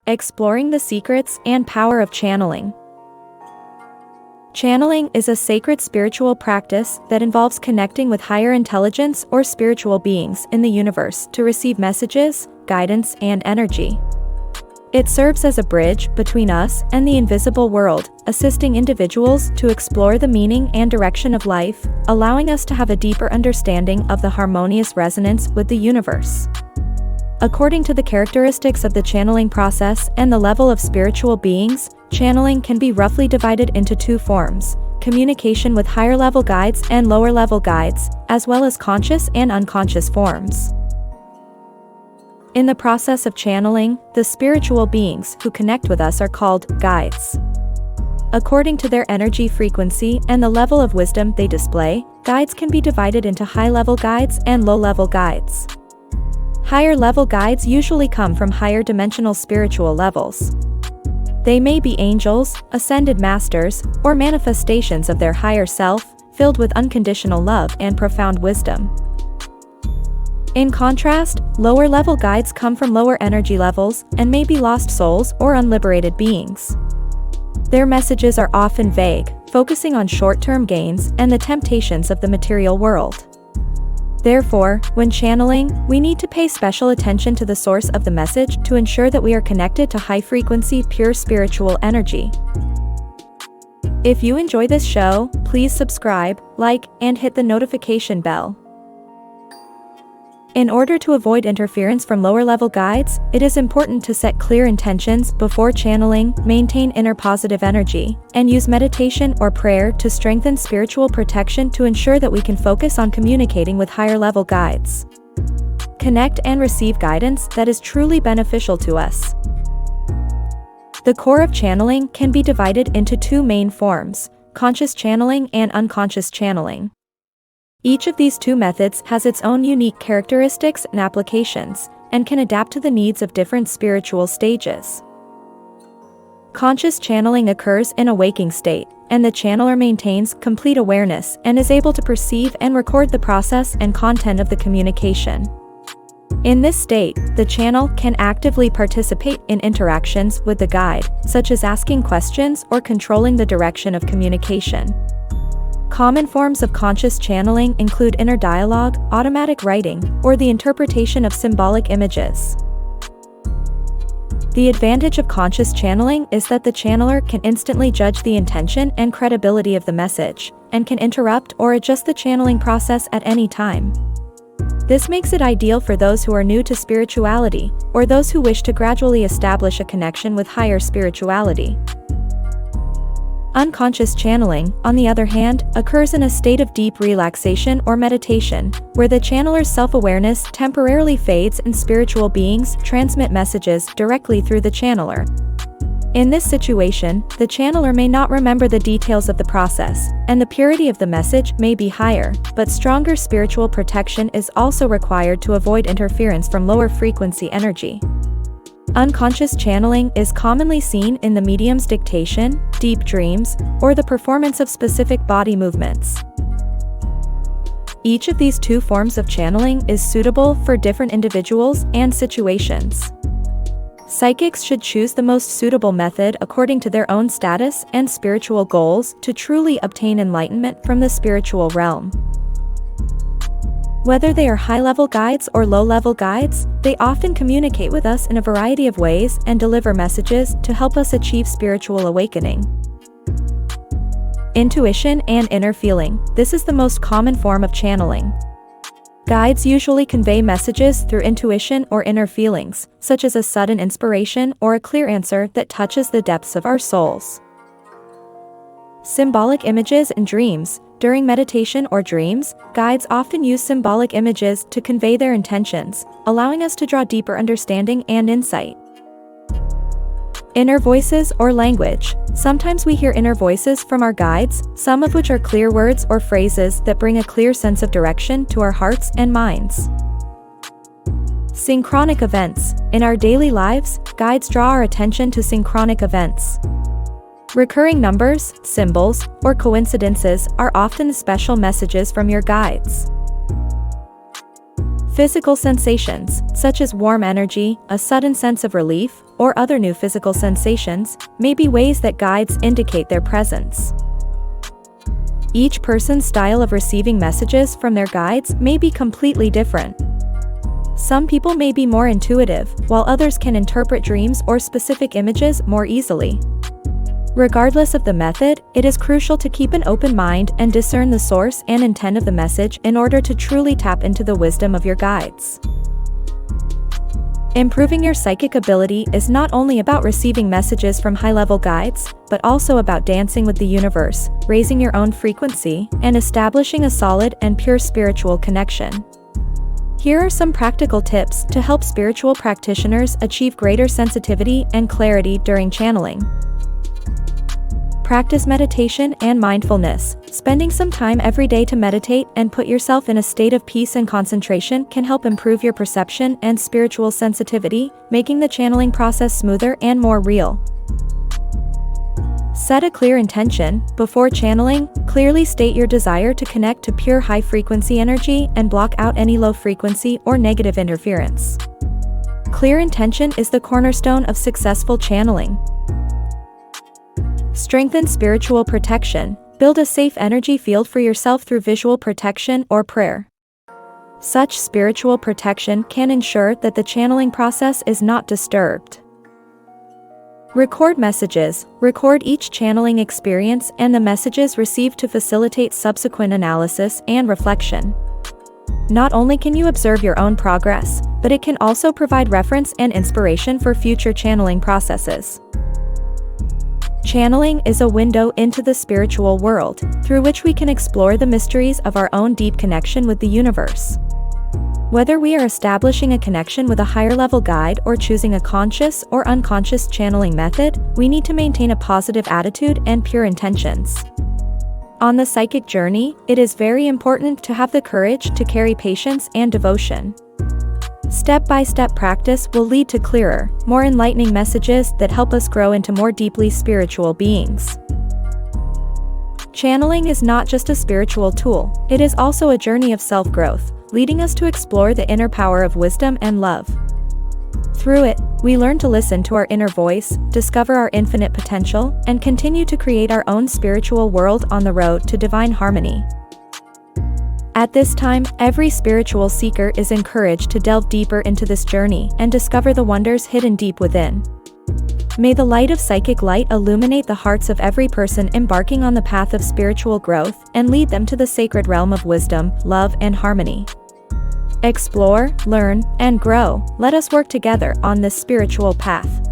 Exploring the secrets and power of channeling. Channeling is a sacred spiritual practice that involves connecting with higher intelligence or spiritual beings in the universe to receive messages, guidance, and energy. It serves as a bridge between us and the invisible world, assisting individuals to explore the meaning and direction of life, allowing us to have a deeper understanding of the harmonious resonance with the universe. According to the characteristics of the channeling process and the level of spiritual beings, channeling can be roughly divided into two forms: communication with higher-level guides and lower-level guides, as well as conscious and unconscious forms. In the process of channeling, the spiritual beings who connect with us are called guides. According to their energy frequency and the level of wisdom they display, guides can be divided into high-level guides and low-level guides. Higher-level guides usually come from higher dimensional spiritual levels. They may be angels, ascended masters, or manifestations of their higher self, filled with unconditional love and profound wisdom. In contrast, lower-level guides come from lower energy levels and may be lost souls or unliberated beings. Their messages are often vague, focusing on short-term gains and the temptations of the material world. Therefore, when channeling, we need to pay special attention to the source of the message to ensure that we are connected to high-frequency, pure spiritual energy. If you enjoy this show, please subscribe, like, and hit the notification bell. In order to avoid interference from lower-level guides, it is important to set clear intentions before channeling, maintain inner positive energy, and use meditation or prayer to strengthen spiritual protection to ensure that we can focus on communicating with higher-level guides. Connect and receive guidance that is truly beneficial to us. The core of channeling can be divided into two main forms: conscious channeling and unconscious channeling. Each of these two methods has its own unique characteristics and applications, and can adapt to the needs of different spiritual stages. Conscious channeling occurs in a waking state, and the channeler maintains complete awareness and is able to perceive and record the process and content of the communication. In this state, the channel can actively participate in interactions with the guide, such as asking questions or controlling the direction of communication. Common forms of conscious channeling include inner dialogue, automatic writing, or the interpretation of symbolic images. The advantage of conscious channeling is that the channeler can instantly judge the intention and credibility of the message, and can interrupt or adjust the channeling process at any time. This makes it ideal for those who are new to spirituality, or those who wish to gradually establish a connection with higher spirituality. Unconscious channeling, on the other hand, occurs in a state of deep relaxation or meditation, where the channeler's self-awareness temporarily fades and spiritual beings transmit messages directly through the channeler. In this situation, the channeler may not remember the details of the process, and the purity of the message may be higher, but stronger spiritual protection is also required to avoid interference from lower frequency energy. Unconscious channeling is commonly seen in the medium's dictation, deep dreams, or the performance of specific body movements. Each of these two forms of channeling is suitable for different individuals and situations. Psychics should choose the most suitable method according to their own status and spiritual goals to truly obtain enlightenment from the spiritual realm. Whether they are high-level guides or low-level guides, they often communicate with us in a variety of ways and deliver messages to help us achieve spiritual awakening. Intuition and inner feeling. This is the most common form of channeling. Guides usually convey messages through intuition or inner feelings, such as a sudden inspiration or a clear answer that touches the depths of our souls. Symbolic images and dreams. During meditation or dreams, guides often use symbolic images to convey their intentions, allowing us to draw deeper understanding and insight. Inner voices or language. Sometimes we hear inner voices from our guides, some of which are clear words or phrases that bring a clear sense of direction to our hearts and minds. Synchronic events. In our daily lives, guides draw our attention to synchronic events. Recurring numbers, symbols, or coincidences are often special messages from your guides. Physical sensations, such as warm energy, a sudden sense of relief, or other new physical sensations, may be ways that guides indicate their presence. Each person's style of receiving messages from their guides may be completely different. Some people may be more intuitive, while others can interpret dreams or specific images more easily. Regardless of the method, it is crucial to keep an open mind and discern the source and intent of the message in order to truly tap into the wisdom of your guides. Improving your psychic ability is not only about receiving messages from high-level guides, but also about dancing with the universe, raising your own frequency, and establishing a solid and pure spiritual connection. Here are some practical tips to help spiritual practitioners achieve greater sensitivity and clarity during channeling. Practice meditation and mindfulness. Spending some time every day to meditate and put yourself in a state of peace and concentration can help improve your perception and spiritual sensitivity, making the channeling process smoother and more real. Set a clear intention. Before channeling, clearly state your desire to connect to pure high-frequency energy and block out any low-frequency or negative interference. Clear intention is the cornerstone of successful channeling. Strengthen spiritual protection. Build a safe energy field for yourself through visual protection or prayer. Such spiritual protection can ensure that the channeling process is not disturbed. Record messages. Record each channeling experience and the messages received to facilitate subsequent analysis and reflection. Not only can you observe your own progress, but it can also provide reference and inspiration for future channeling processes. Channeling is a window into the spiritual world, through which we can explore the mysteries of our own deep connection with the universe. Whether we are establishing a connection with a higher-level guide or choosing a conscious or unconscious channeling method, we need to maintain a positive attitude and pure intentions. On the psychic journey, it is very important to have the courage to carry patience and devotion. Step-by-step practice will lead to clearer, more enlightening messages that help us grow into more deeply spiritual beings. Channeling is not just a spiritual tool, it is also a journey of self-growth, leading us to explore the inner power of wisdom and love. Through it, we learn to listen to our inner voice, discover our infinite potential, and continue to create our own spiritual world on the road to divine harmony. At this time, every spiritual seeker is encouraged to delve deeper into this journey and discover the wonders hidden deep within. May the light of psychic light illuminate the hearts of every person embarking on the path of spiritual growth and lead them to the sacred realm of wisdom, love, and harmony. Explore, learn, and grow. Let us work together on this spiritual path.